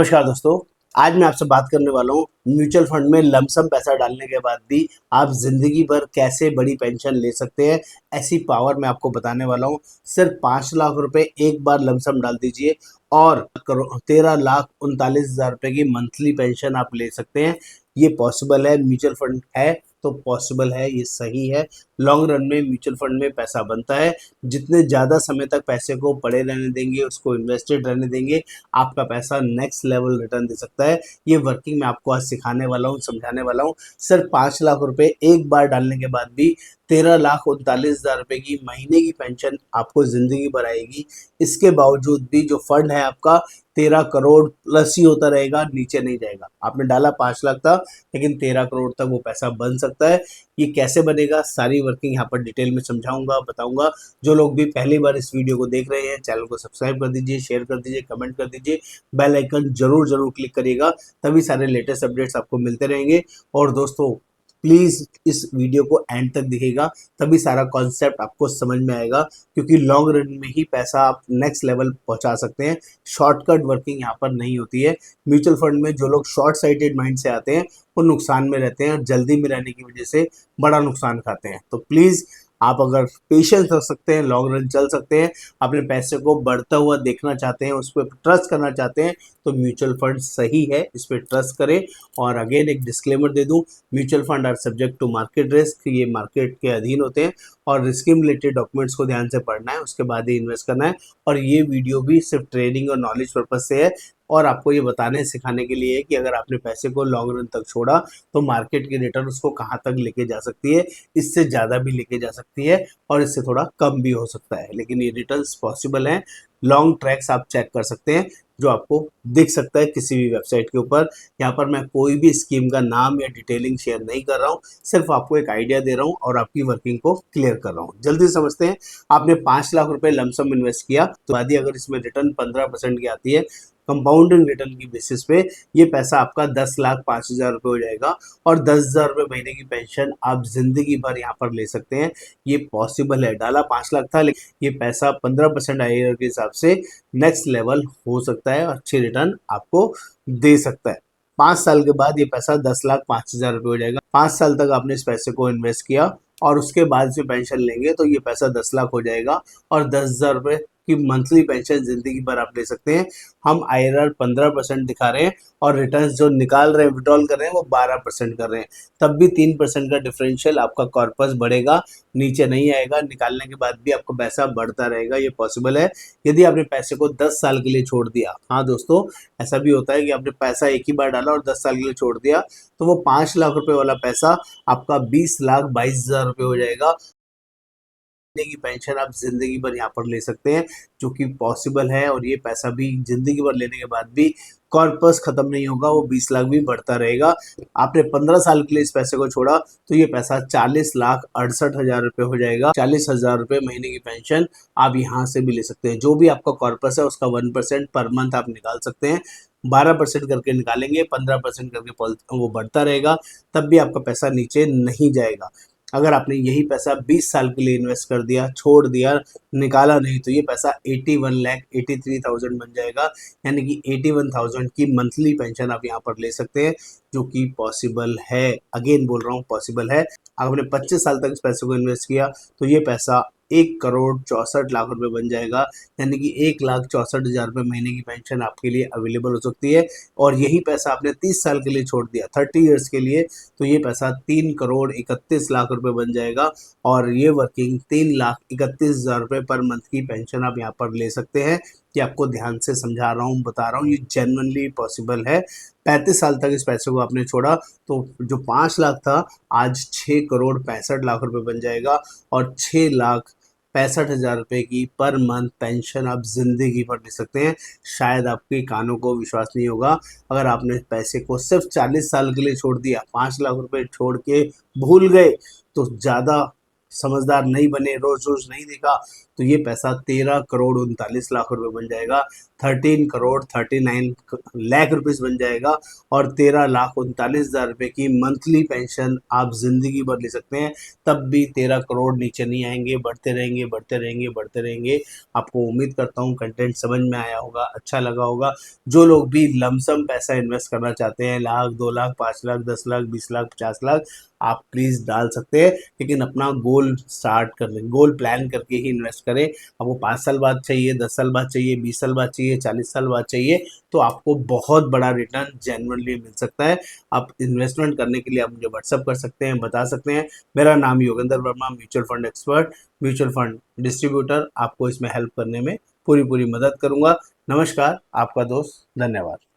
नमस्कार दोस्तों। आज मैं आपसे बात करने वाला हूँ म्यूचुअल फंड में लमसम पैसा डालने के बाद भी आप जिंदगी भर कैसे बड़ी पेंशन ले सकते हैं। ऐसी पावर मैं आपको बताने वाला हूँ। सिर्फ 5 लाख रुपए एक बार लमसम डाल दीजिए और 13,39,000 रुपए की मंथली पेंशन आप ले सकते हैं। ये पॉसिबल है, म्यूचुअल फंड है तो पॉसिबल है, ये सही है। लॉन्ग रन में म्यूचुअल फंड में पैसा बनता है। जितने ज़्यादा समय तक पैसे को पड़े रहने देंगे, उसको इन्वेस्टेड रहने देंगे, आपका पैसा नेक्स्ट लेवल रिटर्न दे सकता है। ये वर्किंग मैं आपको आज सिखाने वाला हूँ, समझाने वाला हूँ। सिर्फ 5 लाख रुपए एक बार डालने के बाद भी 13,39,000 रुपए की महीने की पेंशन आपको जिंदगी भर आएगी। इसके बावजूद भी जो फंड है आपका 13 करोड़ प्लस ही होता रहेगा, नीचे नहीं जाएगा। आपने डाला 5 लाख था, लेकिन 13 करोड़ तक वो पैसा बन सकता है। ये कैसे बनेगा, सारी वर्किंग यहाँ पर डिटेल में समझाऊंगा, बताऊंगा। जो लोग भी पहली बार इस वीडियो को देख रहे हैं, चैनल को सब्सक्राइब कर दीजिए, शेयर कर दीजिए, कमेंट कर दीजिए, बेल आइकन जरूर जरूर क्लिक करिएगा, तभी सारे लेटेस्ट अपडेट्स आपको मिलते रहेंगे। और दोस्तों प्लीज़ इस वीडियो को एंड तक दिखेगा, तभी सारा कॉन्सेप्ट आपको समझ में आएगा, क्योंकि लॉन्ग रन में ही पैसा आप नेक्स्ट लेवल पहुंचा सकते हैं। शॉर्टकट वर्किंग यहाँ पर नहीं होती है। म्यूचुअल फंड में जो लोग शॉर्ट साइटेड माइंड से आते हैं वो नुकसान में रहते हैं और जल्दी में रहने की वजह से बड़ा नुकसान खाते हैं। तो प्लीज़ आप अगर पेशेंस रख सकते हैं, लॉन्ग रन चल सकते हैं, अपने पैसे को बढ़ता हुआ देखना चाहते हैं, उस पर ट्रस्ट करना चाहते हैं, तो म्यूचुअल फंड सही है, इस पर ट्रस्ट करें। और अगेन एक डिस्क्लेमर दे दूं, mutual fund are subject to market risk, ये मार्केट के अधीन होते हैं और रिस्क रिलेटेड डॉक्यूमेंट्स को ध्यान से पढ़ना है, उसके बाद ही इन्वेस्ट करना है। और ये वीडियो भी सिर्फ ट्रेडिंग और नॉलेज पर्पज से है और आपको ये बताने सिखाने के लिए है कि अगर आपने पैसे को लॉन्ग रन तक छोड़ा तो मार्केट की रिटर्न उसको कहाँ तक लेके जा सकती है। इससे ज़्यादा भी लेके जा सकती है और इससे थोड़ा कम भी हो सकता है, लेकिन ये रिटर्न्स पॉसिबल हैं। लॉन्ग ट्रैक्स आप चेक कर सकते हैं, जो आपको दिख सकता है किसी भी वेबसाइट के ऊपर। यहाँ पर मैं कोई भी स्कीम का नाम या डिटेलिंग शेयर नहीं कर रहा हूँ, सिर्फ आपको एक आइडिया दे रहा हूँ और आपकी वर्किंग को क्लियर कर रहा हूँ। जल्दी से समझते हैं। आपने 5 लाख रुपए लमसम इन्वेस्ट किया, तो आदि अगर इसमें रिटर्न 15% की आती है कंपाउंडिंग रिटर्न की बेसिस पे, ये पैसा आपका 10,05,000 रुपये हो जाएगा और 10,000 रुपये महीने की पेंशन आप जिंदगी भर यहाँ पर ले सकते हैं। ये पॉसिबल है। डाला 5 लाख था, लेकिन ये पैसा 15% आईआरआर के हिसाब से नेक्स्ट लेवल हो सकता है, अच्छी रिटर्न आपको दे सकता है। 5 साल के बाद ये पैसा 10,05,000 रुपये हो जाएगा। 5 साल तक आपने इस पैसे को इन्वेस्ट किया और उसके बाद से पेंशन लेंगे तो ये पैसा 10 लाख हो जाएगा और 10,000 रुपये की मंथली पेंशन जिंदगी भर आप ले सकते हैं। हम आईआरआर 15% दिखा रहे हैं और रिटर्न्स जो निकाल रहे हैं, विड्रॉल कर रहे हैं, वो 12% कर रहे हैं। तब भी 3% का डिफरेंशियल, आपका कॉर्पस बढ़ेगा, नीचे नहीं आएगा। निकालने के बाद भी आपका पैसा बढ़ता रहेगा, ये पॉसिबल है। यदि आपने पैसे को 10 साल के लिए छोड़ दिया, हाँ दोस्तों, ऐसा भी होता है कि आपने पैसा एक ही बार डाला और 10 साल के लिए छोड़ दिया, तो वो 5 लाख रुपए वाला पैसा आपका 20,22,000 रुपये हो जाएगा। की पेंशन आप जिंदगी भर यहाँ पर ले सकते हैं, जो कि पॉसिबल है। और ये पैसा भी जिंदगी भर लेने के बाद भी कॉर्पस खत्म नहीं होगा, वो 20 लाख भी बढ़ता रहेगा। आपने 15 साल के लिए इस पैसे को छोड़ा तो ये पैसा 40,68,000 रुपये हो जाएगा। 40,000 रुपये महीने की पेंशन आप यहाँ से भी ले सकते हैं। जो भी आपका कॉर्पस है उसका 1% पर मंथ आप निकाल सकते हैं। 12% करके निकालेंगे, 15% करके वो बढ़ता रहेगा, तब भी आपका पैसा नीचे नहीं जाएगा। अगर आपने यही पैसा 20 साल के लिए इन्वेस्ट कर दिया, छोड़ दिया, निकाला नहीं, तो ये पैसा 81,83,000 बन जाएगा। यानी कि 81,000 की मंथली पेंशन आप यहाँ पर ले सकते हैं, जो कि पॉसिबल है। अगेन बोल रहा हूँ, पॉसिबल है। आपने 25 साल तक इस पैसे को इन्वेस्ट किया तो ये पैसा 1,64,00,000 रुपये बन जाएगा। यानी कि 1,64,000 रुपये महीने की पेंशन आपके लिए अवेलेबल हो सकती है। और यही पैसा आपने 30 साल के लिए छोड़ दिया, 30 ईयर्स के लिए, तो ये पैसा 3,31,00,000 रुपये बन जाएगा। और ये वर्किंग 3,31,000 रुपये पर मंथ की पेंशन आप यहाँ पर ले सकते हैं। ये आपको ध्यान से समझा रहा हूँ, बता रहा हूँ, ये जेन्युइनली पॉसिबल है। 35 साल तक इस पैसे को आपने छोड़ा तो जो 5 लाख था आज 6,65,00,000 रुपये बन जाएगा और 6,65,000 रुपये की पर मंथ पेंशन आप जिंदगी भर ले सकते हैं। शायद आपके कानों को विश्वास नहीं होगा। अगर आपने पैसे को सिर्फ 40 साल के लिए छोड़ दिया, 5 लाख रुपए छोड़ के भूल गए, तो ज़्यादा समझदार नहीं बने, रोज रोज नहीं देखा, तो ये पैसा 13 करोड़ 39 लाख रुपए बन जाएगा, 13 करोड़ 39 लाख बन जाएगा, और 13,39,000 रुपए की मंथली पेंशन आप जिंदगी भर ले सकते हैं। तब भी 13 करोड़ नीचे नहीं आएंगे, बढ़ते रहेंगे बढ़ते रहेंगे बढ़ते रहेंगे। आपको उम्मीद करता हूँ कंटेंट समझ में आया होगा, अच्छा लगा होगा। जो लोग भी लमसम पैसा इन्वेस्ट करना चाहते हैं, लाख 2 लाख 5 लाख 10 लाख 20 लाख 50 लाख, आप प्लीज़ डाल सकते हैं, लेकिन अपना गोल स्टार्ट कर लें, गोल प्लान करके ही इन्वेस्ट करें। आपको 5 साल बाद चाहिए, 10 साल बाद चाहिए, 20 साल बाद चाहिए, 40 साल बाद चाहिए, तो आपको बहुत बड़ा रिटर्न जेन्युइनली मिल सकता है। आप इन्वेस्टमेंट करने के लिए आप मुझे व्हाट्सअप कर सकते हैं, बता सकते हैं। मेरा नाम Yogendra Verma, mutual fund expert, mutual fund distributor, आपको इसमें हेल्प करने में पूरी पूरी मदद करूंगा। नमस्कार, आपका दोस्त, धन्यवाद।